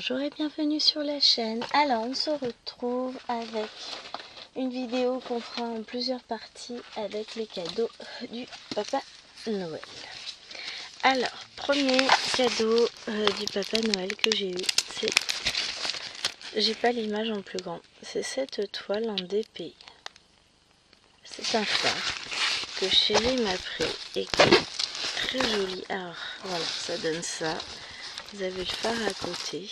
Bonjour et bienvenue sur la chaîne. Alors on se retrouve avec une vidéo qu'on fera en plusieurs parties avec les cadeaux du Papa Noël. Alors, premier cadeau du Papa Noël que j'ai eu, c'est... J'ai pas l'image en plus grand. C'est cette toile en DPI. C'est un phare que Chérie m'a pris et qui est très joli. Alors voilà, ça donne ça. Vous avez le phare à côté.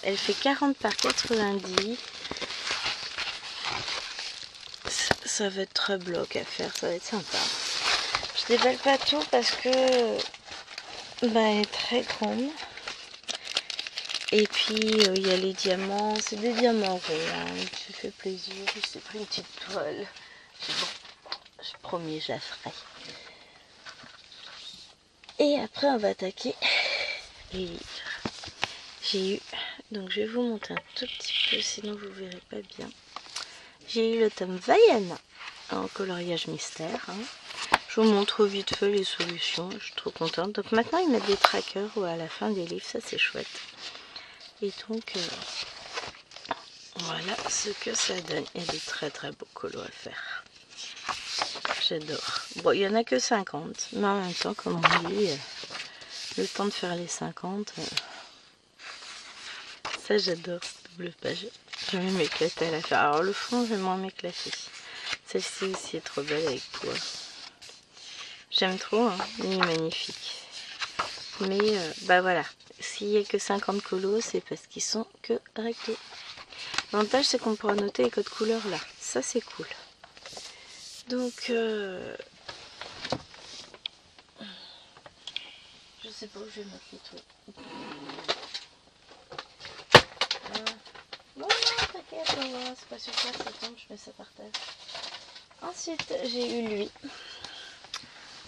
Elle fait 40 par 90. Ça va être très bloc à faire, ça va être sympa. Je déballe pas tout parce que elle est très grande. Et puis il y a les diamants, c'est des diamants ronds, hein, qui fait plaisir. J'ai pris une petite toile. Bon, je promets, je la ferai. Et après on va attaquer les livres. J'ai eu, donc je vais vous montrer un tout petit peu, sinon vous verrez pas bien. J'ai eu le tome Vaiana en coloriage mystère. Hein. Je vous montre vite fait les solutions, je suis trop contente. Donc maintenant ils mettent des trackers à la fin des livres, ça c'est chouette. Et donc voilà ce que ça donne. Il y a des très très beaux colos à faire. J'adore. Bon, il n'y en a que 50, mais en même temps, comme on dit, le temps de faire les 50, ça j'adore, cette double page. Je vais m'éclater à la faire. Alors le fond, je vais moins m'éclater. Celle-ci aussi est trop belle avec poids. J'aime trop, hein. Il est magnifique. Mais voilà, s'il n'y a que 50 colos, c'est parce qu'ils sont que recto. L'avantage, c'est qu'on pourra noter les codes couleurs là. Ça, c'est cool. Donc, je sais pas où je vais mettre les trucs. Non, t'inquiète, c'est pas super, ça tombe, je mets ça par terre. Ensuite, j'ai eu lui.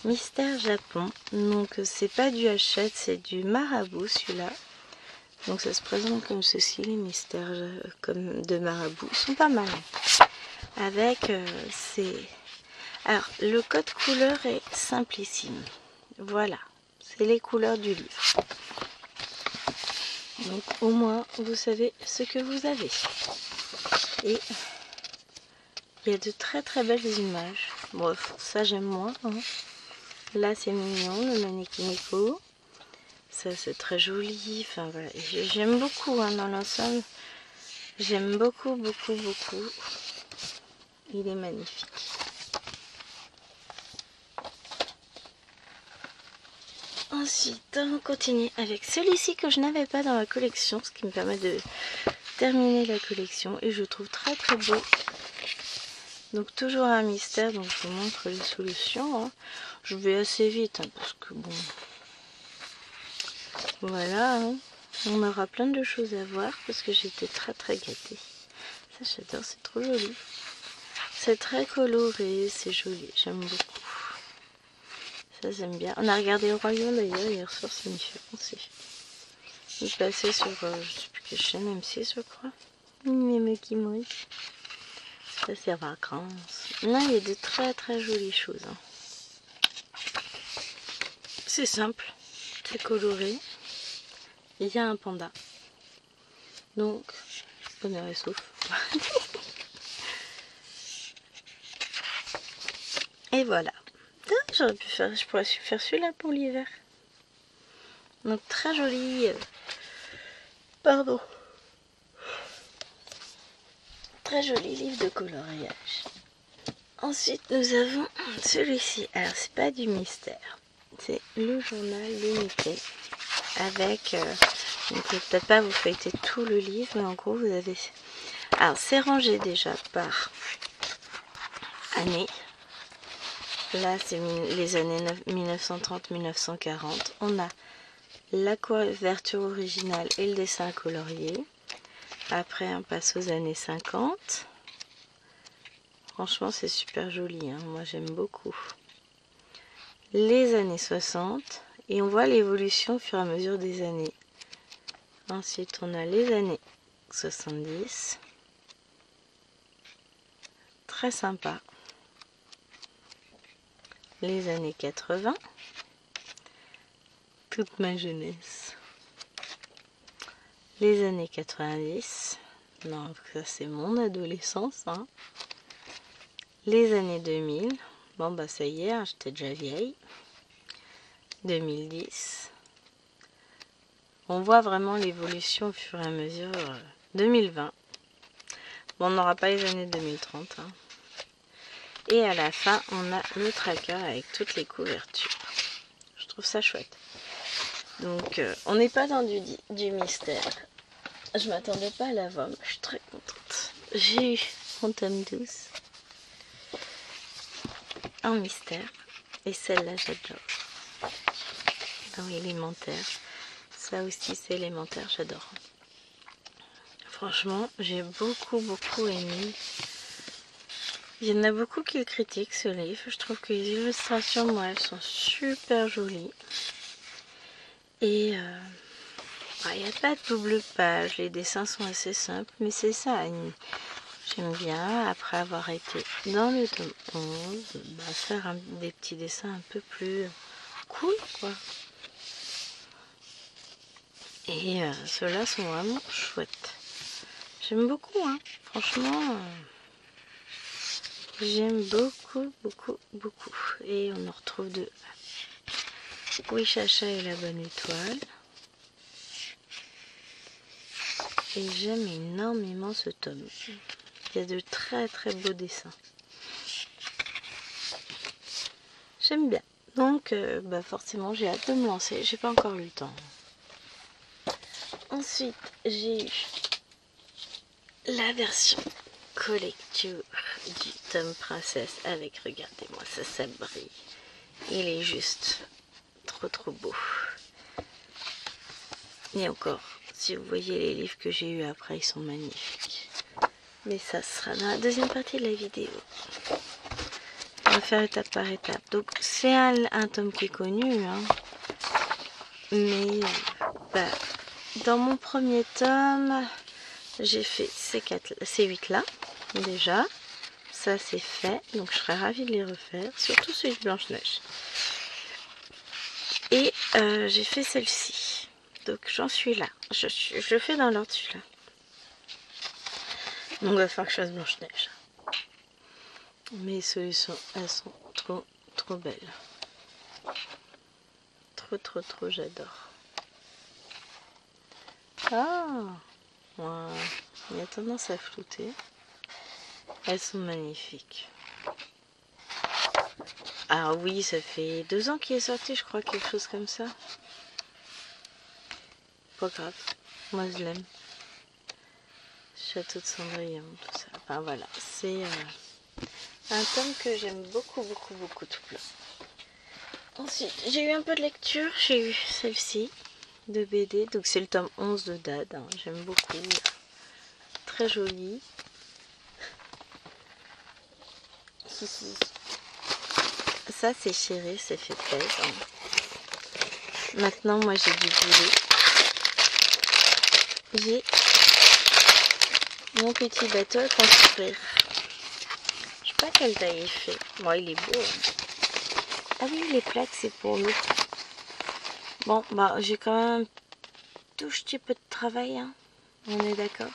Mystère Japon. Donc, c'est pas du Hachette, c'est du Marabout celui-là. Donc, ça se présente comme ceci, les mystères comme de Marabout. Ils sont pas mal. Avec Alors, le code couleur est simplissime. Voilà, c'est les couleurs du livre. Donc, au moins, vous savez ce que vous avez. Et il y a de très très belles images. Bref, ça j'aime moins. Hein. Là, c'est mignon, le Manekineko. Ça, c'est très joli. Enfin, voilà. J'aime beaucoup hein, dans l'ensemble. J'aime beaucoup, beaucoup, beaucoup. Il est magnifique. Ensuite, on continue avec celui-ci que je n'avais pas dans la collection, ce qui me permet de terminer la collection. Et je le trouve très très beau. Donc toujours un mystère, donc je vous montre les solutions. Hein. Je vais assez vite, hein, parce que bon... Voilà, hein. On aura plein de choses à voir, parce que j'étais très très gâtée. Ça j'adore, c'est trop joli. C'est très coloré, c'est joli, j'aime beaucoup. Ça j'aime bien. On a regardé le Royaume d'ailleurs hier soir, c'est différent aussi. Il passait sur, je sais plus quelle chaîne, M6 je crois. Mime qui mourit. Ça c'est vacances. Non, il y a de très très jolies choses. Hein. C'est simple, c'est coloré. Il y a un panda. Donc, bonheur et souffle. Et voilà. J'aurais pu faire, je pourrais faire celui-là pour l'hiver. Donc très joli. Pardon. Très joli livre de coloriage. Ensuite, nous avons celui-ci. Alors, c'est pas du mystère. C'est le journal limité. Avec... donc, peut-être pas vous feuilletez tout le livre, mais en gros, vous avez... Alors, c'est rangé déjà par année. Là, c'est les années 1930-1940. On a la couverture originale et le dessin colorié. Après, on passe aux années 50. Franchement, c'est super joli. Hein. Moi, j'aime beaucoup. Les années 60. Et on voit l'évolution au fur et à mesure des années. Ensuite, on a les années 70. Très sympa. Les années 80. Toute ma jeunesse. les années 90. Non, ça c'est mon adolescence. Hein. Les années 2000. Bon bah ça y est, hein, j'étais déjà vieille. 2010. On voit vraiment l'évolution au fur et à mesure. 2020. Bon, on n'aura pas les années 2030. Hein. Et à la fin, on a le tracker avec toutes les couvertures. Je trouve ça chouette. Donc, on n'est pas dans du mystère. Je m'attendais pas à l'avoir, mais je suis très contente. J'ai eu mon tome 12 en mystère. Et celle-là, j'adore. Ah oui, élémentaire. Ça aussi, c'est élémentaire, j'adore. Franchement, j'ai beaucoup aimé. Il y en a beaucoup qui le critiquent, ce livre. Je trouve que les illustrations, moi, elles sont super jolies. Et il n'y a pas de double page. Les dessins sont assez simples, mais c'est ça. J'aime bien, après avoir été dans le tome 11, faire des petits dessins un peu plus cool, quoi. Et ceux-là sont vraiment chouettes. J'aime beaucoup, hein. Franchement, j'aime beaucoup. Et on en retrouve deux. Oui, Chacha et la bonne étoile. Et j'aime énormément ce tome. Il y a de très beaux dessins. J'aime bien. Donc, forcément, j'ai hâte de me lancer. J'ai pas encore eu le temps. Ensuite, j'ai eu la version collecture du tome Princesse avec, regardez-moi, ça brille. Il est juste trop beau. Et encore, si vous voyez les livres que j'ai eu après, ils sont magnifiques. Mais ça sera dans la deuxième partie de la vidéo. On va faire étape par étape. Donc c'est un tome qui est connu, hein. Mais dans mon premier tome, j'ai fait ces 8 là déjà. Ça c'est fait, donc je serais ravie de les refaire, surtout celui de Blanche-Neige. Et j'ai fait celle-ci. Donc j'en suis là. Je fais dans l'ordre celui-là. Donc il va falloir que je fasse Blanche-Neige. Mais solutions, elles sont trop belles. Trop, j'adore. Ah, ouais. Il y a tendance à flouter. Elles sont magnifiques. Ah oui, ça fait 2 ans qu'il est sorti, je crois, quelque chose comme ça. Pas grave, moi je l'aime. Château de Cendrillon, tout ça. Enfin voilà, c'est un tome que j'aime beaucoup tout plein. Ensuite, j'ai eu un peu de lecture, j'ai eu celle-ci de BD, donc c'est le tome 11 de Dad, hein. J'aime beaucoup, très joli. Ça c'est Chéri, c'est fait plaisir. Hein. Maintenant, moi j'ai du boulot. J'ai mon petit bateau à construire. Je sais pas quelle taille il fait. Bon, il est beau. Hein. Ah oui, les plaques, c'est pour l'eau. Bon, j'ai quand même un tout petit peu de travail. Hein. On est d'accord.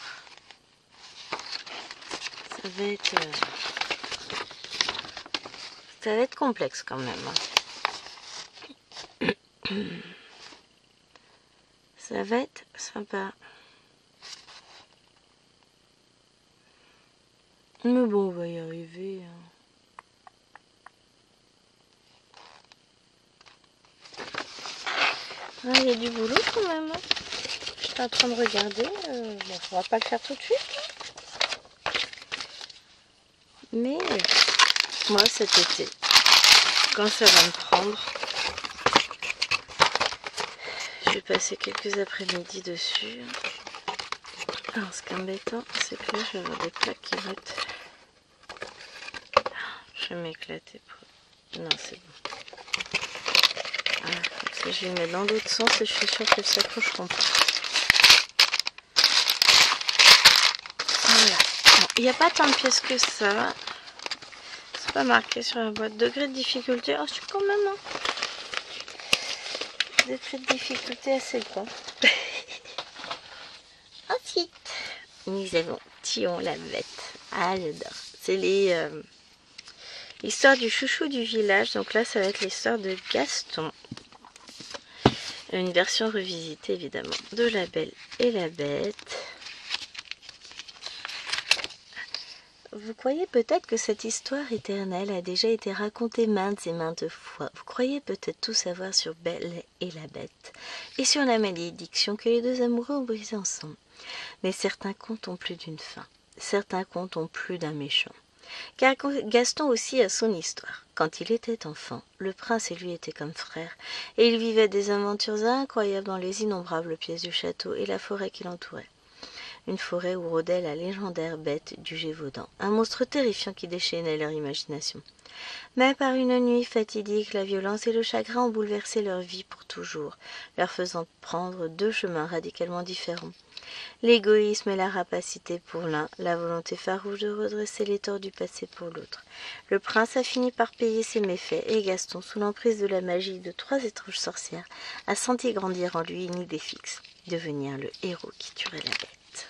Ça va être complexe quand même. Hein. Ça va être sympa. Mais bon, on va y arriver. Ah, il y a du boulot quand même. Hein. J'étais en train de regarder. On va pas le faire tout de suite. Mais moi, cet été, quand ça va me prendre, je vais passer quelques après-midi dessus. Alors, ce qui est embêtant, c'est que là, je vais avoir des plaques qui vont être... Je vais m'éclater. Non, c'est bon. Comme ça, je les mets dans l'autre sens et je suis sûre qu'elles s'accrocheront pas. Voilà. Bon, il n'y a pas tant de pièces que ça. C'est pas marqué sur la boîte. Degré de difficulté. Oh, je suis quand même... Hein. Degré de difficulté assez grand. Ensuite, nous avons Tillon la bête. Ah, j'adore. C'est l'histoire du chouchou du village. Donc là, ça va être l'histoire de Gaston. Une version revisitée, évidemment, de La Belle et la Bête. Vous croyez peut-être que cette histoire éternelle a déjà été racontée maintes et maintes fois. Vous croyez peut-être tout savoir sur Belle et la Bête et sur la malédiction que les deux amoureux ont brisée ensemble. Mais certains contes ont plus d'une fin. Certains contes ont plus d'un méchant. Car Gaston aussi a son histoire. Quand il était enfant, le prince et lui étaient comme frères, et ils vivaient des aventures incroyables dans les innombrables pièces du château et la forêt qui l'entourait. Une forêt où rôdait la légendaire bête du Gévaudan, un monstre terrifiant qui déchaînait leur imagination. Mais par une nuit fatidique, la violence et le chagrin ont bouleversé leur vie pour toujours, leur faisant prendre deux chemins radicalement différents. L'égoïsme et la rapacité pour l'un, la volonté farouche de redresser les torts du passé pour l'autre. Le prince a fini par payer ses méfaits et Gaston, sous l'emprise de la magie de 3 étranges sorcières, a senti grandir en lui une idée fixe, devenir le héros qui tuerait la bête.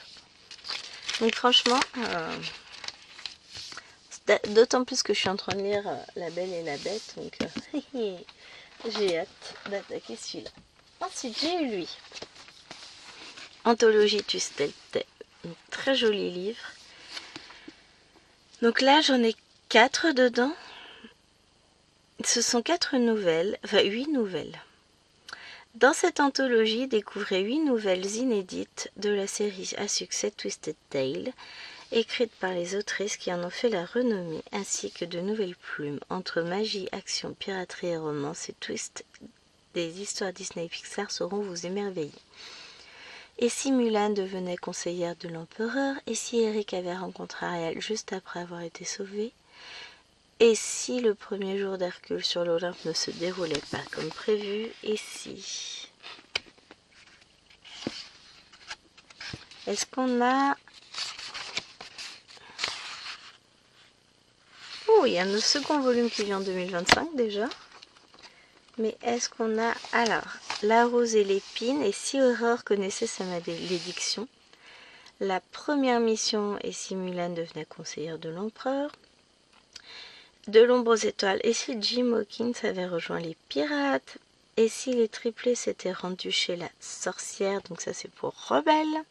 Donc franchement, d'autant plus que je suis en train de lire La Belle et la Bête, donc j'ai hâte d'attaquer celui-là. Ensuite, j'ai eu lui. Anthologie Twisted Tale, un très joli livre. Donc là, j'en ai 4 dedans. Ce sont 4 nouvelles, enfin 8 nouvelles. Dans cette anthologie, découvrez 8 nouvelles inédites de la série à succès Twisted Tale, écrites par les autrices qui en ont fait la renommée, ainsi que de nouvelles plumes entre magie, action, piraterie et romance et twist des histoires Disney et Pixar sauront vous émerveiller. Et si Mulan devenait conseillère de l'empereur, et si Eric avait rencontré Ariel juste après avoir été sauvé, et si le premier jour d'Hercule sur l'Olympe ne se déroulait pas comme prévu, et si... Est-ce qu'on a... Oh, il y a un second volume qui vient en 2025 déjà. Mais est-ce qu'on a... Alors, La Rose et l'Épine, et si Aurore connaissait sa malédiction. La première mission, et si Mulan devenait conseillère de l'empereur. De l'ombre aux étoiles, et si Jim Hawkins avait rejoint les pirates. Et si les triplés s'étaient rendus chez la sorcière, donc ça c'est pour Rebelle.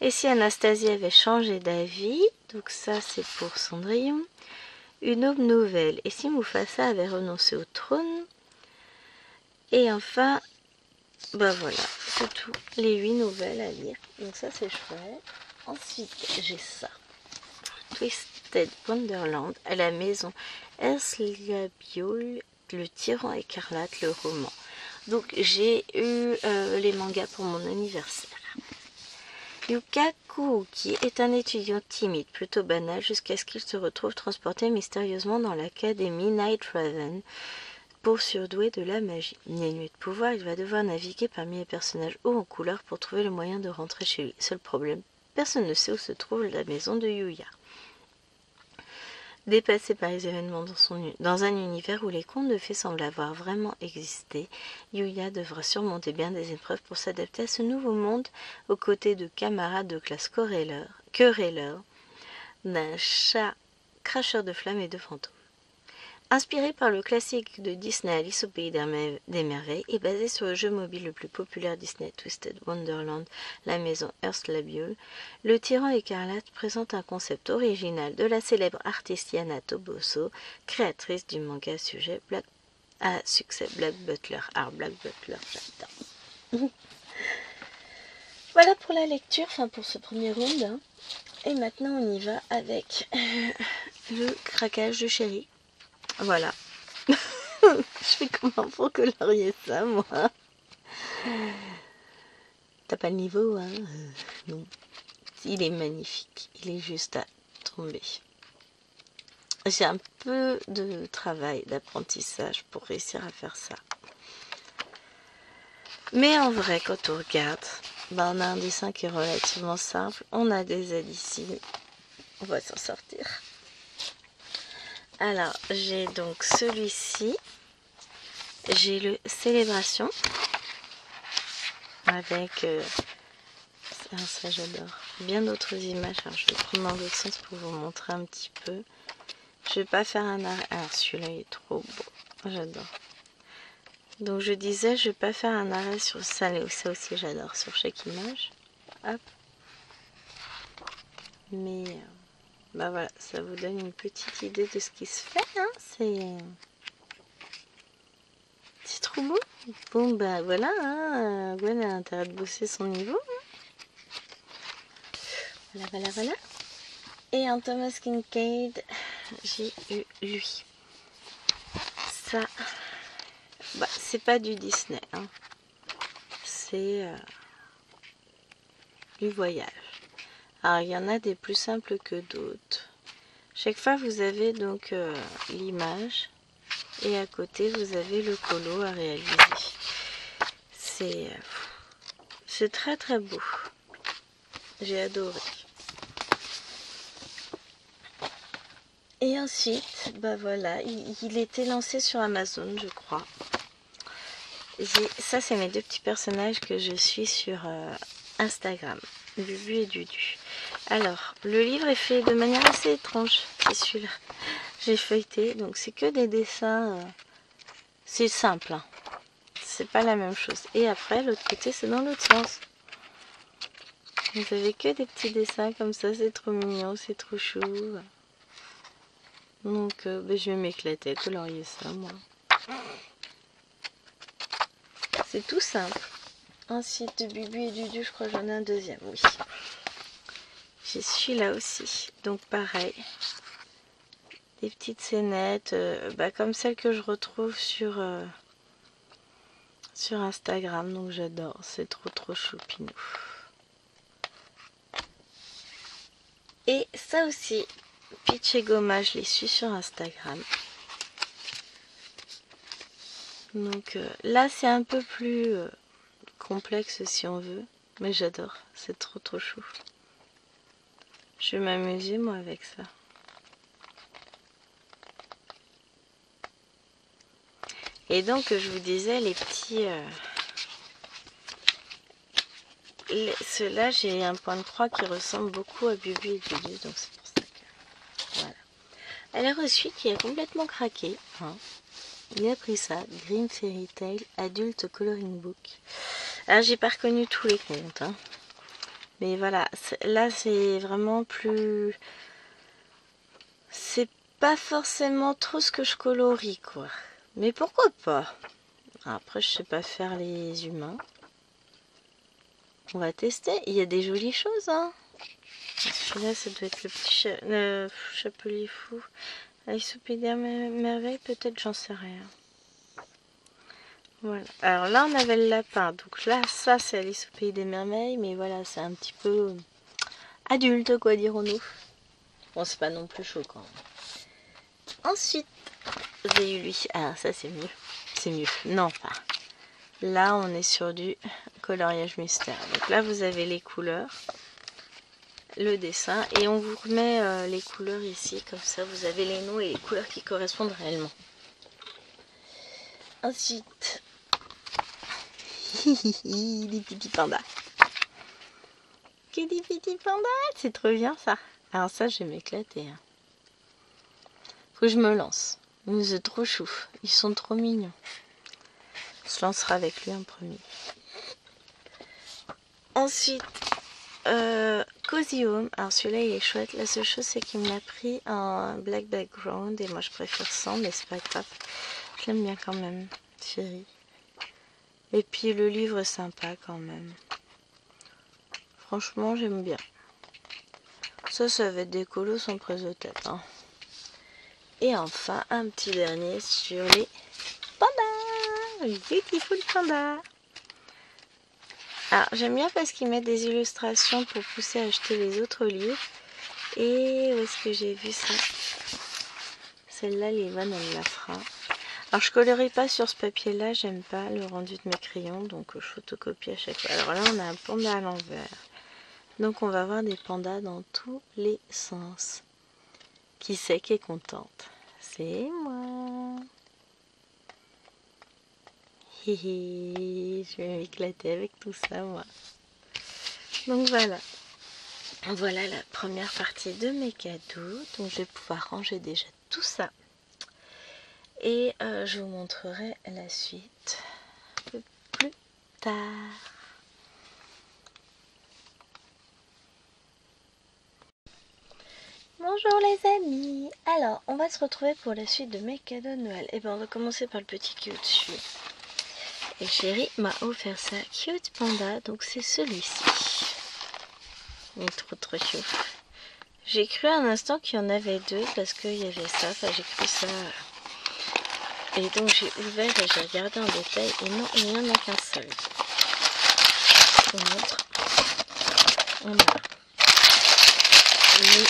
Et si Anastasie avait changé d'avis, donc ça c'est pour Cendrillon. Une aube nouvelle, et si Mufasa avait renoncé au trône. Et enfin, ben voilà, c'est tout. Les 8 nouvelles à lire. Donc ça c'est chouette. Ensuite, j'ai ça. Twisted Wonderland à la maison Erslabiol, le tyran écarlate, le roman. Donc j'ai eu les mangas pour mon anniversaire. Yuka Kuroki est un étudiant timide, plutôt banal, jusqu'à ce qu'il se retrouve transporté mystérieusement dans l'académie Night Raven pour surdoué de la magie. Dénué de pouvoir, il va devoir naviguer parmi les personnages hauts en couleur pour trouver le moyen de rentrer chez lui. Seul problème, personne ne sait où se trouve la maison de Yuya. Dépassé par les événements dans un univers où les contes de fées semblent avoir vraiment existé, Yuya devra surmonter bien des épreuves pour s'adapter à ce nouveau monde aux côtés de camarades de classe querelleurs, d'un chat cracheur de flammes et de fantômes. Inspiré par le classique de Disney Alice au pays des merveilles et basé sur le jeu mobile le plus populaire Disney Twisted Wonderland, la maison Erslabiol, le tyran écarlate présente un concept original de la célèbre artiste Yana Toboso, créatrice du manga à succès Black Butler. Alors Black Butler, j'adore. Voilà pour la lecture, enfin pour ce premier round. Hein. Et maintenant on y va avec le craquage de chéri. Voilà. Je fais comment pour colorier ça, moi? T'as pas le niveau, hein? Non. Il est magnifique. Il est juste à tomber. J'ai un peu de travail, d'apprentissage pour réussir à faire ça. Mais en vrai, quand on regarde, ben on a un dessin qui est relativement simple. On a des aides ici. On va s'en sortir. Alors, j'ai donc celui-ci. J'ai le Célébration. Avec Ah, ça j'adore. Bien d'autres images. Alors je vais prendre dans l'autre sens pour vous montrer un petit peu. Je vais pas faire un arrêt. Alors celui-là il est trop beau. J'adore. Donc je disais, je vais pas faire un arrêt sur ça. Ça aussi j'adore. Sur chaque image. Hop. Mais bah voilà, ça vous donne une petite idée de ce qui se fait. Hein. C'est trop beau. Bon bah voilà. Hein. Gwen a intérêt de bosser son niveau. Voilà, voilà, voilà. Et en Thomas Kincaid, j'ai eu lui. Ça, bah, c'est pas du Disney, hein. C'est du voyage. Alors, il y en a des plus simples que d'autres. Chaque fois, vous avez donc l'image et à côté, vous avez le colo à réaliser. C'est très très beau. J'ai adoré. Et ensuite, bah voilà, il était lancé sur Amazon, je crois. Ça, c'est mes deux petits personnages que je suis sur Instagram, Bubu et Dudu. Alors, le livre est fait de manière assez étrange, c'est celui-là. J'ai feuilleté, donc c'est que des dessins. C'est simple, hein. C'est pas la même chose. Et après, l'autre côté, c'est dans l'autre sens. Vous avez que des petits dessins comme ça, c'est trop mignon, c'est trop chou. Donc, je vais m'éclater à colorier ça, moi. C'est tout simple. Ensuite, de Bubu et Dudu, je crois que j'en ai un deuxième, oui. J'ai celui-là aussi. Donc, pareil. Des petites scénettes, comme celles que je retrouve sur Instagram. Donc, j'adore. C'est trop, trop choupinou. Et ça aussi, Peach et Goma, je les suis sur Instagram. Donc, là, c'est un peu plus complexe si on veut. Mais j'adore. C'est trop, trop chou. Je vais m'amuser, moi, avec ça. Et donc, je vous disais, les petits... Ceux-là, j'ai un point de croix qui ressemble beaucoup à Bubu et Dudu, donc c'est pour ça que... Voilà. Alors ensuite, il a complètement craqué. Hein. Il a pris ça, Grimm Fairy Tale Adult Coloring Book. Alors, j'ai pas reconnu tous les comptes. Hein. Mais voilà, là, c'est vraiment plus... C'est pas forcément trop ce que je colorie, quoi. Mais pourquoi pas? Après, je sais pas faire les humains. On va tester. Il y a des jolies choses, hein. Celui-là, ça doit être le petit chapelier fou. Alice au Pays des Merveilles, peut-être, j'en sais rien. Voilà. Alors là, on avait le lapin. Donc là, ça, c'est Alice au Pays des Merveilles. Mais voilà, c'est un petit peu adulte, quoi, dirons-nous. Bon, c'est pas non plus choquant. Ensuite, j'ai eu lui. Ah, ça, c'est mieux. C'est mieux. Non, pas. Là, on est sur du coloriage mystère. Donc là, vous avez les couleurs, le dessin, et on vous remet les couleurs ici. Comme ça, vous avez les noms et les couleurs qui correspondent réellement. Ensuite, des petits pandas. Que des petits pandas, c'est trop bien ça. Alors ça, je vais m'éclater. Hein. Faut que je me lance. C'est trop chou. Ils sont trop mignons. On se lancera avec lui en premier. Ensuite, Cozy Home. Alors celui-là, il est chouette. La seule chose, c'est qu'il me l'a pris en black background. Et moi, je préfère sans, mais c'est pas grave. Je l'aime bien quand même, chérie. Et puis, le livre est sympa quand même. Franchement, j'aime bien. Ça va être des colos sans prise de tête. Hein. Et enfin, un petit dernier sur les pandas. Les beautiful pandas. Alors, j'aime bien parce qu'ils mettent des illustrations pour pousser à acheter les autres livres. Et où est-ce que j'ai vu ça? Celle-là, Lévan, elle la fera. Alors, je colorie pas sur ce papier-là. J'aime pas le rendu de mes crayons. Donc, je photocopie à chaque fois. Alors là, on a un panda à l'envers. Donc on va avoir des pandas dans tous les sens. Qui c'est qui est contente? C'est moi. Hihi, je vais m'éclater avec tout ça, moi. Donc voilà. Voilà la première partie de mes cadeaux. Donc je vais pouvoir ranger déjà tout ça. Et je vous montrerai la suite un peu plus tard. Bonjour les amis. Alors, on va se retrouver pour la suite de mes cadeaux de Noël. Et bien, on va commencer par le petit qui est au-dessus. Et chérie m'a offert ça, Cute Panda. Donc c'est celui-ci. Il est trop chou. J'ai cru un instant qu'il y en avait deux parce qu'il y avait ça. Enfin, j'ai cru ça. Et donc j'ai ouvert et j'ai regardé en détail. Et non, il n'y en a qu'un seul. Je vous montre. On a. Oui.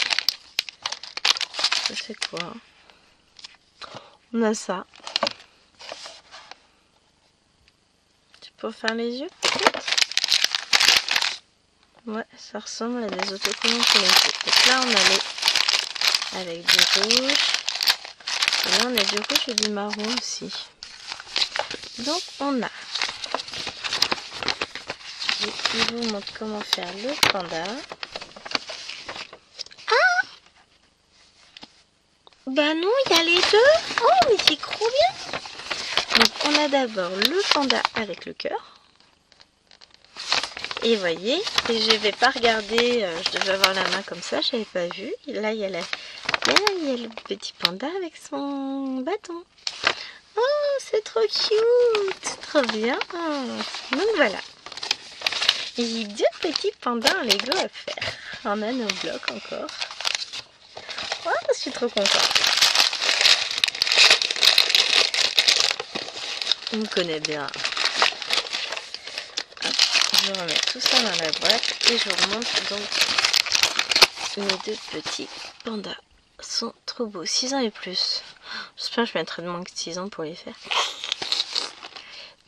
Ça c'est quoi? On a ça. Tu peux faire les yeux peut-être? Ouais, ça ressemble à des autocollants pour les yeux. Donc là on a les avec du rouge. Et là on a du rouge et du marron aussi. Donc on a. Je vous montre comment faire le panda. Ah! Bah non, il y a les deux. Oh mais c'est trop bien. Donc on a d'abord le panda avec le cœur. Et voyez, et je vais pas regarder, je devais avoir la main comme ça, je n'avais pas vu. Et là, il y a le petit panda avec son bâton. Oh, c'est trop cute, trop bien. Donc voilà. Et deux petits pandas en Lego à faire. En nanobloc encore. Oh, je suis trop contente. On me connaît bien. Je remets tout ça dans la boîte et je vous remonte donc mes deux petits pandas. Ils sont trop beaux, 6 ans et plus. J'espère que je mettrai de moins que 6 ans pour les faire.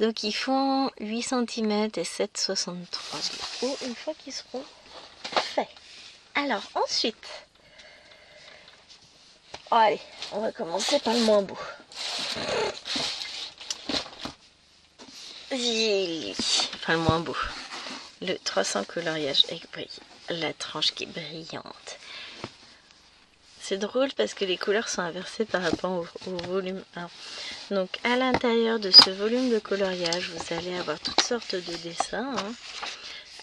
Donc ils font 8 cm et 7,63 de haut une fois qu'ils seront faits. Alors ensuite, allez, on va commencer par le moins beau. Enfin le moins beau. Le 300 coloriage avec la tranche qui est brillante. C'est drôle parce que les couleurs sont inversées par rapport au volume 1. Donc à l'intérieur de ce volume de coloriage, vous allez avoir toutes sortes de dessins.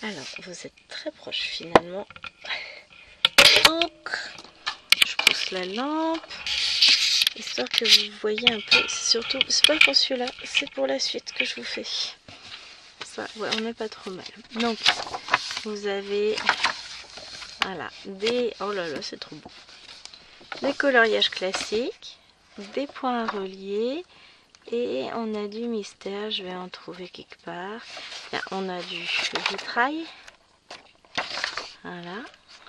Alors, vous êtes très proche finalement. Donc, je pousse la lampe, histoire que vous voyez un peu. Surtout, c'est pas pour celui-là, c'est pour la suite que je vous fais. Ça, ouais, on n'est pas trop mal. Donc, vous avez, voilà, des, oh là là, c'est trop beau. Des coloriages classiques, des points à relier, et on a du mystère, je vais en trouver quelque part. Là, on a du vitrail, voilà,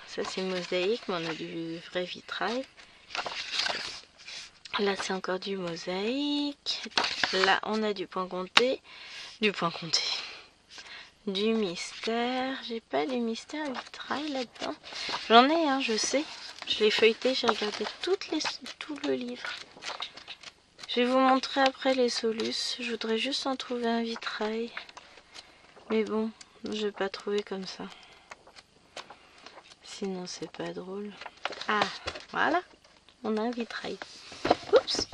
ça c'est mosaïque, mais on a du vrai vitrail. Là c'est encore du mosaïque, là on a du point compté, du mystère. J'ai pas du mystère vitrail là-dedans, j'en ai un, je sais, je l'ai feuilleté, j'ai regardé tout le livre. Je vais vous montrer après les solus. Je voudrais juste en trouver un vitrail. Mais bon, je vais pas trouver comme ça. Sinon, c'est pas drôle. Ah, voilà. On a un vitrail. Oups.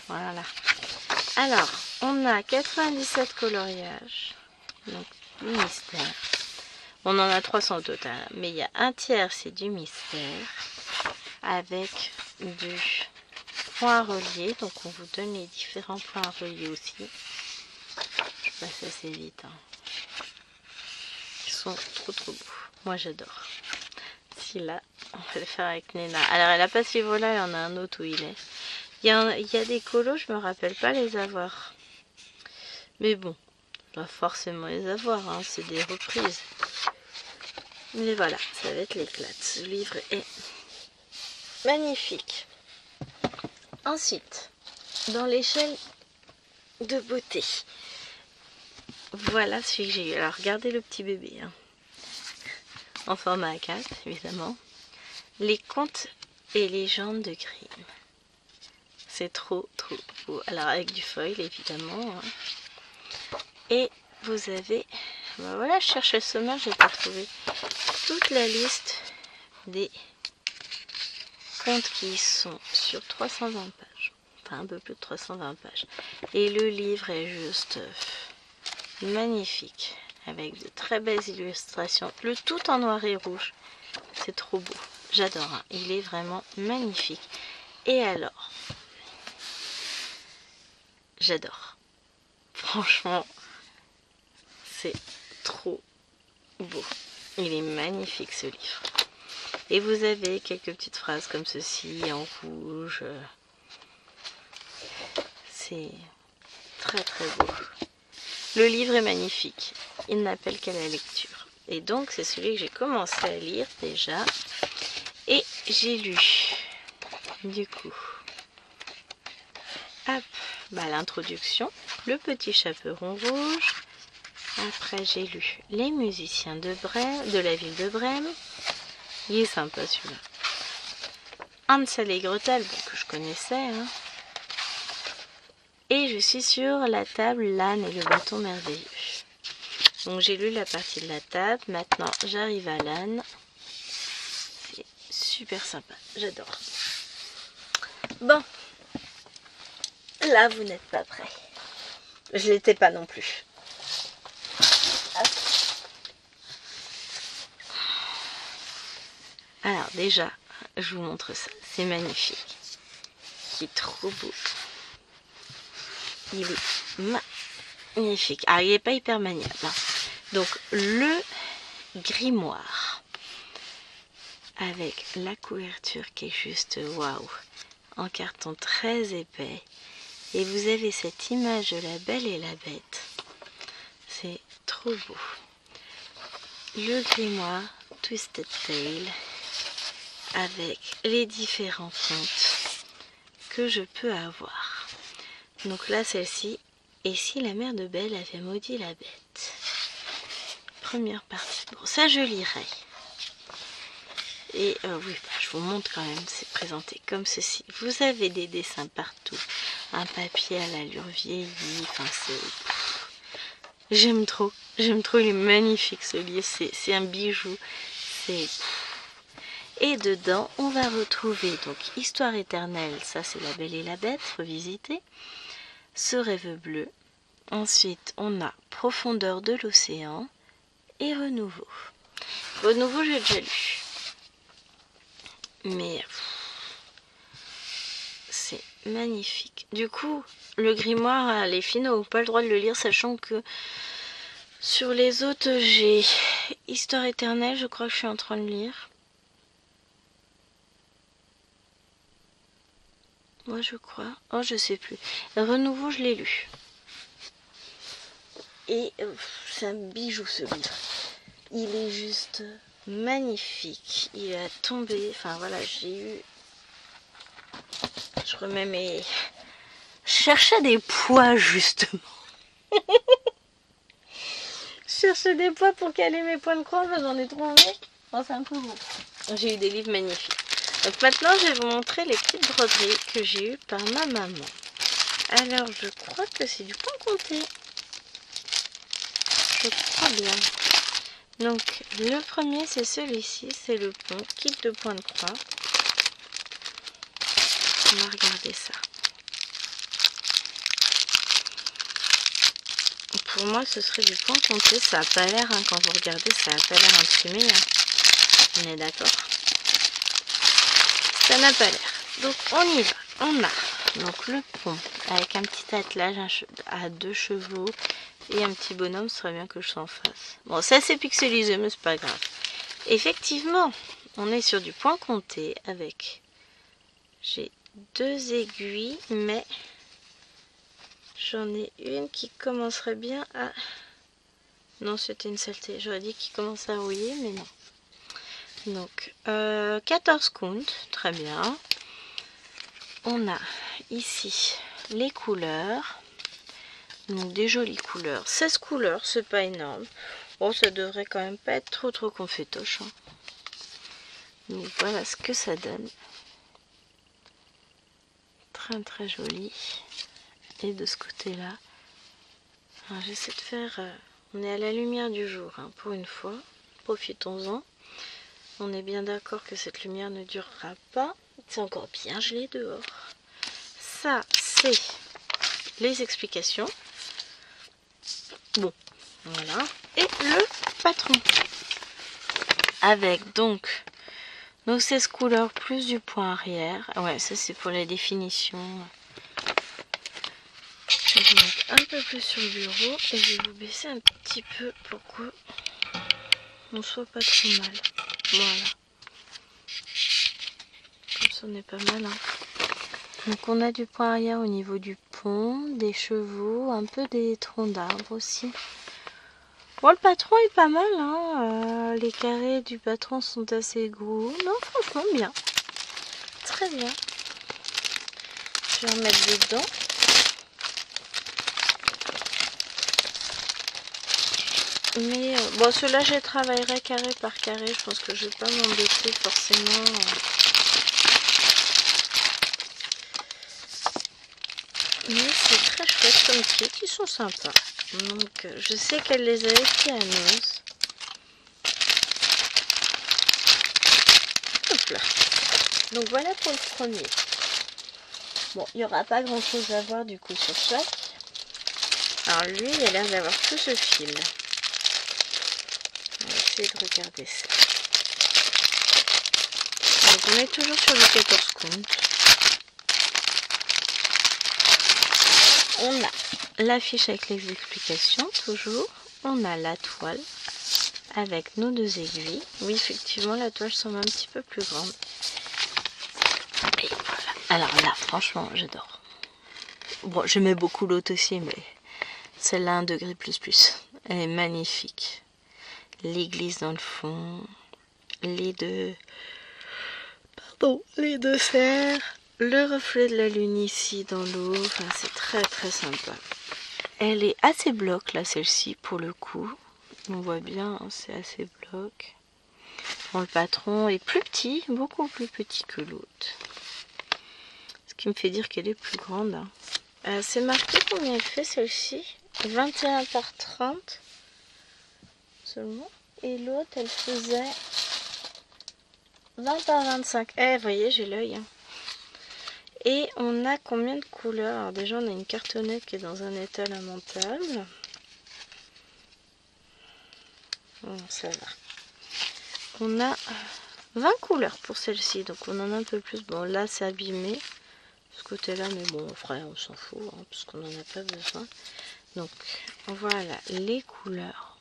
Voilà. Alors, on a 97 coloriages. Donc, du mystère. On en a 300 au total. Mais il y a un tiers, c'est du mystère. Avec du point à relier, donc on vous donne les différents points à relier aussi. Je passe assez vite. Ils sont trop beaux. Moi j'adore. Celui-là, on va le faire avec Nena. Alors elle a pas ce livre-là, il y en a un autre où il est. Il y a des colos, je me rappelle pas les avoir. Mais bon, on doit forcément les avoir, hein, c'est des reprises. Mais voilà, ça va être l'éclate. Ce livre est magnifique. Ensuite, dans l'échelle de beauté, voilà celui que j'ai eu. Alors regardez le petit bébé, hein. En format A4 évidemment. Les contes et légendes de Grimm. C'est trop beau. Alors avec du foil évidemment, hein. Et vous avez, ben voilà, je cherchais le sommaire, j'ai pas trouvé toute la liste des contes qui sont sur 320 pages, enfin un peu plus de 320 pages. Et le livre est juste magnifique, avec de très belles illustrations, le tout en noir et rouge. C'est trop beau, j'adore, hein. Il est vraiment magnifique. Et alors, j'adore. Franchement, c'est trop beau. Il est magnifique ce livre. Et vous avez quelques petites phrases comme ceci en rouge. C'est très très beau. Le livre est magnifique. Il n'appelle qu'à la lecture. Et donc c'est celui que j'ai commencé à lire déjà. Et j'ai lu. Du coup, hop, bah, l'introduction, le petit chaperon rouge. Après j'ai lu Les musiciens de la ville de Brême. Il est sympa celui-là. Hansel et Gretel, bon, que je connaissais. Hein. Et je suis sur la table L'âne et le bâton merveilleux. Donc j'ai lu la partie de la table. Maintenant j'arrive à l'âne. C'est super sympa. J'adore. Bon. Là vous n'êtes pas prêts. Je l'étais pas non plus. Hop. Alors déjà, je vous montre ça. C'est magnifique. C'est trop beau. Il est magnifique. Alors il n'est pas hyper maniable. Hein. Donc le grimoire. Avec la couverture qui est juste waouh. En carton très épais. Et vous avez cette image de la Belle et la Bête. C'est trop beau. Le grimoire Twisted Tale. Avec les différents contes que je peux avoir. Donc là, celle-ci. Et si la mère de Belle avait maudit la bête? Première partie. Bon, ça je lirai. Et oui, bah, je vous montre quand même, c'est présenté comme ceci. Vous avez des dessins partout. Un papier à l'allure vieillie. Enfin, c'est... J'aime trop, il est magnifique ce livre. C'est un bijou. C'est... Et dedans, on va retrouver donc Histoire éternelle, ça c'est La Belle et la Bête, revisité. Ce rêve bleu. Ensuite, on a Profondeur de l'océan et Renouveau. Renouveau, j'ai déjà lu. Mais c'est magnifique. Du coup, le grimoire, les filles n'ont pas le droit de le lire, sachant que sur les autres, j'ai Histoire éternelle, je crois que je suis en train de lire. Moi, je crois. Oh, je sais plus. Renouveau, je l'ai lu. Et c'est un bijou ce livre. Il est juste magnifique. Il a tombé. Enfin voilà, j'ai eu. Je remets mes. Je cherchais des poids justement. Je cherchais des poids pour caler mes points de croix. J'en ai trouvé. Oh, c'est un peu beau. J'ai eu des livres magnifiques. Donc maintenant, je vais vous montrer les petites broderies que j'ai eues par ma maman. Alors, je crois que c'est du point compté. Je crois bien. Donc, le premier, c'est celui-ci. C'est le pont. Kit de point de croix. On va regarder ça. Pour moi, ce serait du point compté. Ça n'a pas l'air, hein, quand vous regardez, ça n'a pas l'air imprimé. Hein. On est d'accord? Ça n'a pas l'air. Donc, on y va. On a donc le pont avec un petit attelage à 2 chevaux et un petit bonhomme. Ce serait bien que je s'en fasse. Bon, ça c'est pixelisé, mais c'est pas grave. Effectivement, on est sur du point compté avec... J'ai 2 aiguilles, mais j'en ai une qui commencerait bien à... Non, c'était une saleté. J'aurais dit qu'il commence à rouiller, mais non. Donc, 14 comptes, très bien. On a ici les couleurs. Donc, des jolies couleurs. 16 couleurs, c'est pas énorme. Bon, ça devrait quand même pas être trop confétoche. Hein. Donc, voilà ce que ça donne. Très joli. Et de ce côté-là, Alors j'essaie de faire... on est à la lumière du jour, hein, pour une fois. Profitons-en. On est bien d'accord que cette lumière ne durera pas. C'est encore bien gelé dehors. Ça, c'est les explications. Bon, voilà. Et le patron. Avec donc nos 16 couleurs plus du point arrière. Ouais, ça c'est pour la définition. Je vais vous mettre un peu plus sur le bureau et je vais vous baisser un petit peu pour qu'on ne soit pas trop mal. Voilà. Comme ça on est pas mal. Hein. Donc on a du point arrière au niveau du pont, des chevaux, un peu des troncs d'arbres aussi. Bon, le patron est pas mal. Hein. Les carrés du patron sont assez gros. Non, franchement bien. Très bien. Je vais en mettre dedans. Mais bon, ceux-là, je les travaillerai carré par carré. Je pense que je vais pas m'embêter forcément. Mais c'est très chouette comme kit. Ils sont sympas. Donc, je sais qu'elle les avait fait à Noz. Hop là. Donc, voilà pour le premier. Bon, il n'y aura pas grand-chose à voir du coup sur chaque. Alors, lui, il a l'air d'avoir tout ce fil. On va essayer de regarder ça. Donc on est toujours sur le 14 comptes. On a l'affiche avec les explications, toujours. On a la toile avec nos 2 aiguilles. Oui, effectivement, la toile semble un petit peu plus grande. Et voilà. Alors là, franchement, j'adore. Bon, j'aimais beaucoup l'autre aussi, mais celle-là, 1 degré plus. Elle est magnifique. L'église dans le fond, les deux cerfs, le reflet de la lune ici dans l'eau, enfin, c'est très très sympa. Elle est assez bloc là, celle-ci, pour le coup. On voit bien, hein, c'est assez bloc. Bon, le patron est plus petit, beaucoup plus petit que l'autre. Ce qui me fait dire qu'elle est plus grande. Hein. C'est marqué combien elle fait celle-ci, 21 par 30 seulement. Et l'autre, elle faisait 20 par 25. Eh, vous voyez, j'ai l'œil. Hein. Et on a combien de couleurs? Alors déjà, on a une cartonnette qui est dans un état lamentable. Bon, ça va. On a 20 couleurs pour celle-ci. Donc, on en a un peu plus. Bon, là, c'est abîmé. Ce côté-là, mais bon, frère, on s'en fout. Hein, parce qu'on n'en a pas besoin. Donc, voilà les couleurs.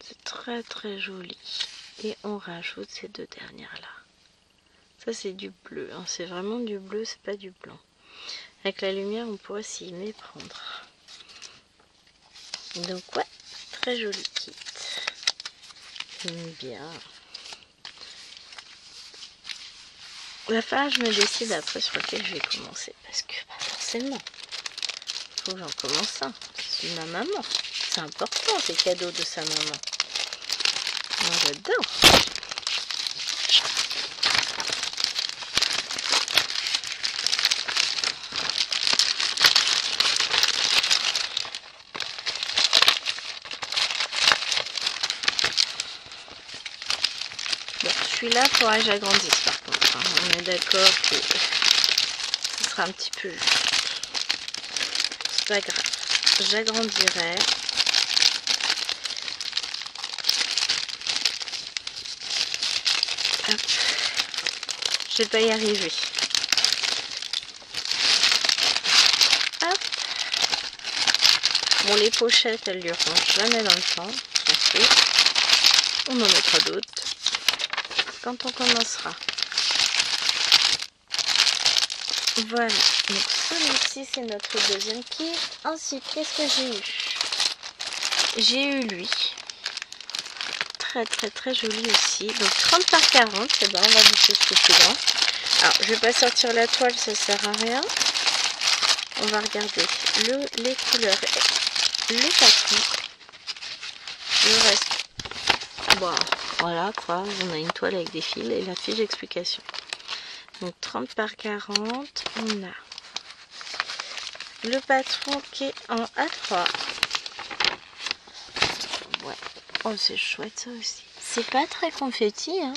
C'est très, très joli. Et on rajoute ces 2 dernières-là. Ça, c'est du bleu. Hein. C'est vraiment du bleu, c'est pas du blanc. Avec la lumière, on pourrait s'y méprendre. Donc, ouais, très joli kit. J'aime bien. Il va falloir que je me décide après sur lequel je vais commencer. Parce que, bah, forcément, il faut que j'en commence un. C'est ma maman. C'est important, ces cadeaux de sa maman. Moi, j'adore. Celui-là, il faudra que j'agrandisse par contre. Hein. On est d'accord que ce sera un petit peu juste. C'est pas grave. J'agrandirai. Hop. Je vais pas y arriver. Hop. Bon, les pochettes, elles dureront jamais dans le temps. On en mettra d'autres quand on commencera. Voilà, donc celui-ci c'est notre deuxième kit. Ensuite, qu'est-ce que j'ai eu? J'ai eu lui. Très très très joli aussi. Donc 30 par 40, c'est bon, on va boucher ce plus grand. Alors, je vais pas sortir la toile, ça sert à rien. On va regarder les couleurs, les patrons. Le reste, bon, voilà quoi, on a une toile avec des fils et la fiche d'explication. Donc 30 par 40, on a le patron qui est en A3. Ouais. Oh, c'est chouette ça aussi. C'est pas très confetti, hein.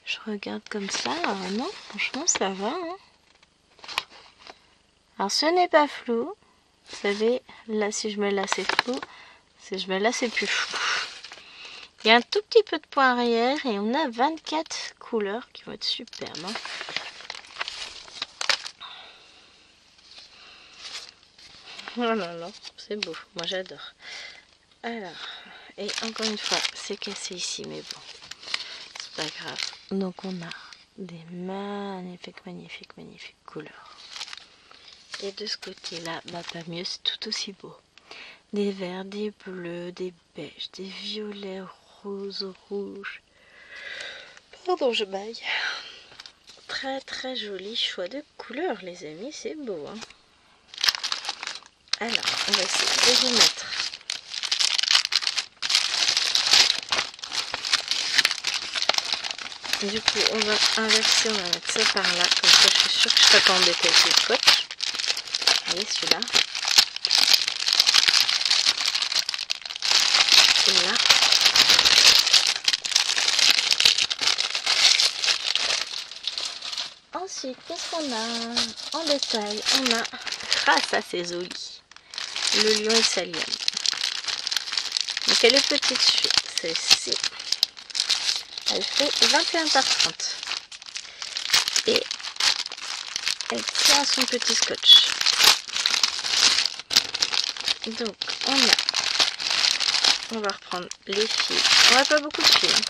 Je regarde comme ça. Non, franchement, ça va, hein. Alors, ce n'est pas flou. Vous savez, là, si je mets là, c'est flou. Si je mets là, c'est plus flou. Il y a un tout petit peu de point arrière et on a 24 couleurs qui vont être superbes, hein. Oh là là, c'est beau. Moi, j'adore. Alors, et encore une fois, c'est cassé ici, mais bon, c'est pas grave. Donc, on a des magnifiques couleurs. Et de ce côté-là, bah pas mieux, c'est tout aussi beau. Des verts, des bleus, des beiges, des violets, roses, rouges. Pardon, je baille. Très joli choix de couleurs, les amis, c'est beau, hein. Alors, on va essayer de vous mettre. Du coup, on va inverser, on va mettre ça par là, comme ça je suis sûre que je ne serai pas embêtée avec le scotch. Vous voyez celui-là. Et là. Ensuite, qu'est-ce qu'on a en détail? On a, grâce à ces olis, le lion et sa lionne. Donc elle est petite, celle-ci. Elle fait 21 par 30. Et elle tient son petit scotch. Donc on va reprendre les fils. On n'a pas beaucoup de fils.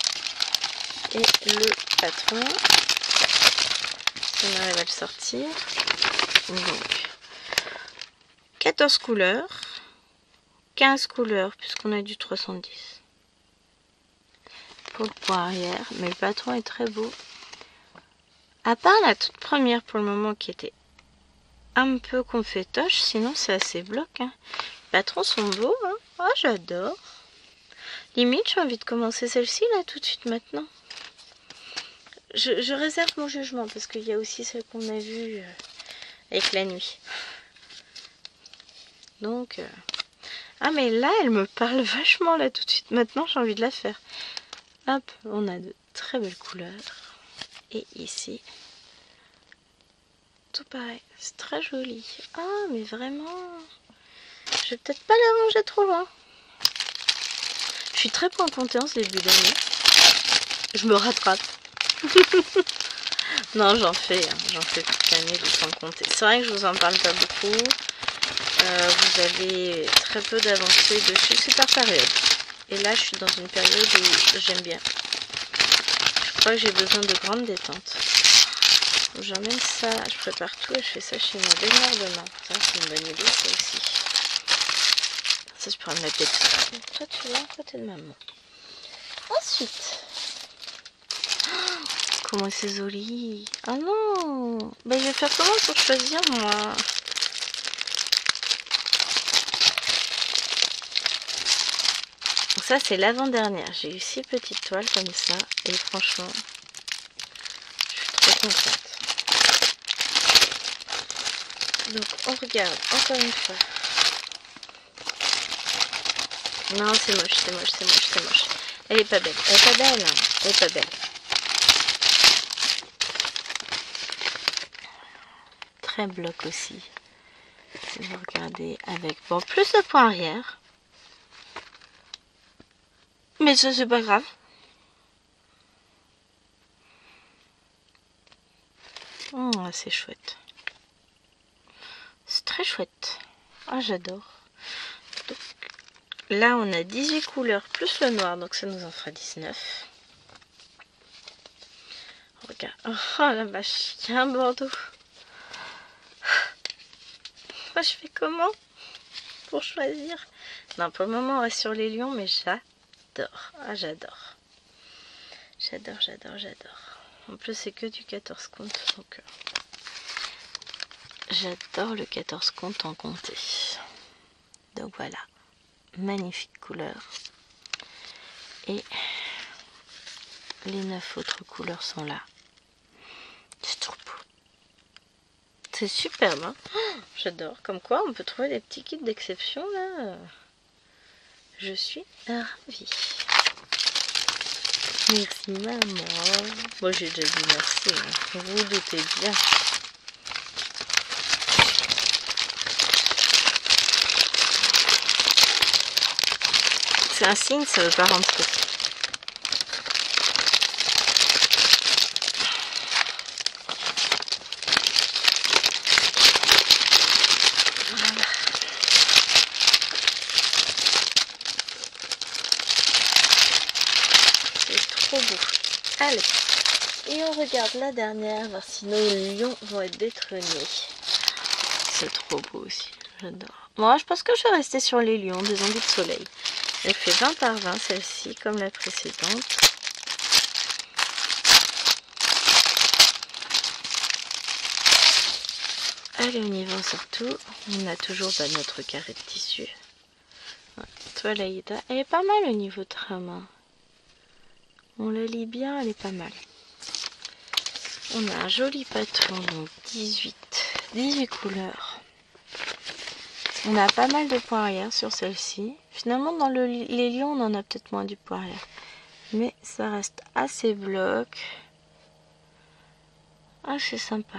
Et le patron. Si on arrive à le sortir. Donc 14 couleurs. 15 couleurs puisqu'on a du 310. Pour le point arrière. Mais le patron est très beau. À part la toute première pour le moment qui était un peu confétoche, sinon c'est assez bloc, hein. Les patrons sont beaux, hein. Oh, j'adore. Limite, j'ai envie de commencer celle-ci là tout de suite maintenant. Je réserve mon jugement parce qu'il y a aussi celle qu'on a vue avec la nuit. Donc, ah mais là, elle me parle vachement là tout de suite. Maintenant, j'ai envie de la faire. Hop, on a de très belles couleurs. Et ici, tout pareil. C'est très joli. Ah, mais vraiment, je vais peut-être pas la ranger trop loin. Je suis très point compté en ce début d'année. Je me rattrape. Non, j'en fais toute l'année de point compté. C'est vrai que je vous en parle pas beaucoup. Vous avez très peu d'avancées dessus. C'est par période. Et là, je suis dans une période où j'aime bien. Je crois que j'ai besoin de grande détente. J'emmène ça, je prépare tout et je fais ça chez ma belle-mère demain. C'est une bonne idée, ça aussi. Ça, je pourrais me la péter. Toi, tu viens à côté de maman. Ensuite, oh, comment c'est joli. Ah non, bah, je vais faire comment pour choisir, moi? Donc ça, c'est l'avant-dernière. J'ai eu 6 petites toiles comme ça. Et franchement, je suis trop contente. Donc, on regarde encore une fois. Non, c'est moche. Elle est pas belle. Elle est pas belle, hein. Elle est pas belle. Très bloc aussi. Si vous regardez avec, bon, plus de point arrière. Mais ça, c'est pas grave. Oh, c'est chouette. C'est très chouette. Ah, j'adore. Donc, là, on a 18 couleurs plus le noir, donc ça nous en fera 19. Regarde. Oh la vache, il y a un bandeau. Moi, je fais comment pour choisir? Non, pour le moment, on reste sur les lions, mais j'adore. Ah, j'adore. J'adore. En plus, c'est que du 14 comptes, donc j'adore le 14 comptes en comté. Donc voilà, magnifique couleur. Et les 9 autres couleurs sont là. C'est trop beau. C'est superbe, hein. J'adore. Comme quoi, on peut trouver des petits kits d'exception, là. Je suis ravie. Merci, maman. Moi, j'ai déjà dit merci, hein. Vous vous doutez bien. C'est un signe, ça veut pas rentrer. Voilà. C'est trop beau. Allez. Et on regarde la dernière, voir si nos lions vont être détrônés. C'est trop beau aussi. J'adore. Moi, je pense que je vais rester sur les lions des envies de soleil. Elle fait 20 par 20, celle-ci, comme la précédente. Allez, on y va surtout. On a toujours notre carré de tissu. Ouais. Toi, Laïda, elle est pas mal au niveau de trame. On la lit bien, elle est pas mal. On a un joli patron, donc 18 couleurs. On a pas mal de points arrière sur celle-ci. Finalement, dans les lions, on en a peut-être moins du point arrière. Mais ça reste assez bloc. Ah, c'est sympa.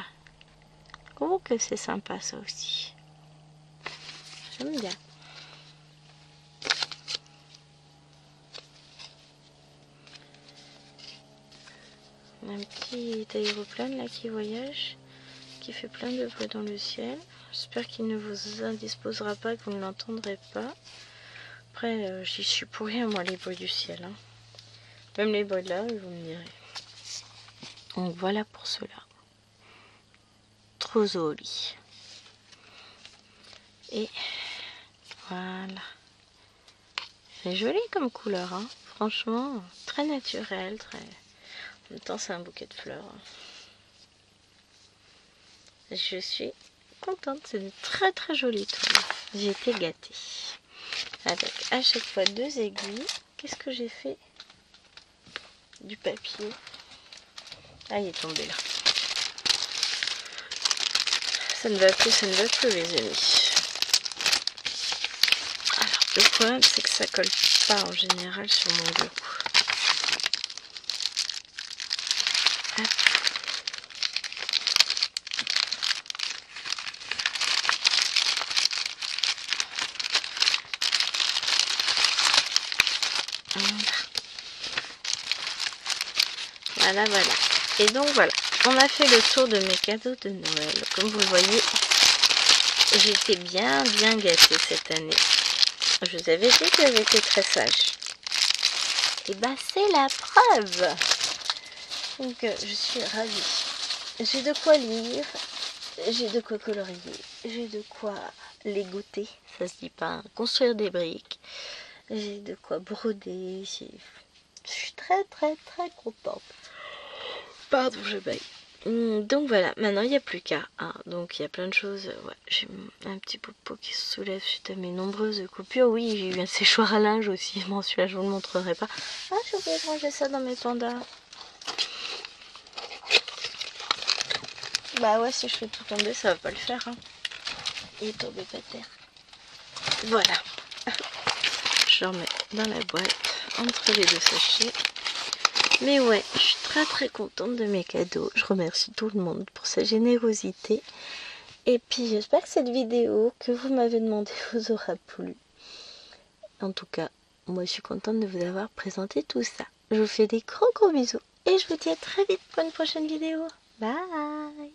Oh, que c'est sympa, ça aussi. J'aime bien. Un petit aéroplane là qui voyage, qui fait plein de bruit dans le ciel. J'espère qu'il ne vous indisposera pas, que vous ne l'entendrez pas. Après, j'y suis pour rien, moi, les bruits du ciel. Hein. Même les bruits de là, vous me direz. Donc voilà pour cela. Trop joli. Et voilà. C'est joli comme couleur, hein. Franchement, très naturel, très... En même temps, c'est un bouquet de fleurs. Hein. Je suis contente, c'est une très très jolie toile. J'ai été gâtée. Avec à chaque fois 2 aiguilles. Qu'est-ce que j'ai fait? Du papier. Ah, il est tombé là. Ça ne va plus les amis. Alors, le problème c'est que ça colle pas en général sur mon glue. Hop. Voilà, voilà. Et donc voilà, on a fait le tour de mes cadeaux de Noël. Comme vous le voyez, j'étais bien gâtée cette année. Je vous avais dit que j'avais été très sage. Et bah c'est la preuve. Donc je suis ravie. J'ai de quoi lire, j'ai de quoi colorier, j'ai de quoi les goûter, ça se dit pas, hein. Construire des briques, j'ai de quoi broder, je suis très contente. Pardon, je baille. Donc voilà, maintenant il n'y a plus qu'à. Hein, donc il y a plein de choses. Ouais, j'ai un petit popo qui se soulève suite à mes nombreuses coupures. Oui, j'ai eu un séchoir à linge aussi. Bon, celui-là, je vous le montrerai pas. Ah, j'ai oublié de ranger ça dans mes pandas. Bah ouais, si je fais tout tomber, ça va pas le faire. Hein. Il est tombé par terre. Voilà. Je le remets dans la boîte, entre les 2 sachets. Mais ouais, je suis très contente de mes cadeaux. Je remercie tout le monde pour sa générosité. Et puis j'espère que cette vidéo que vous m'avez demandé vous aura plu. En tout cas, moi je suis contente de vous avoir présenté tout ça. Je vous fais des gros bisous. Et je vous dis à très vite pour une prochaine vidéo. Bye!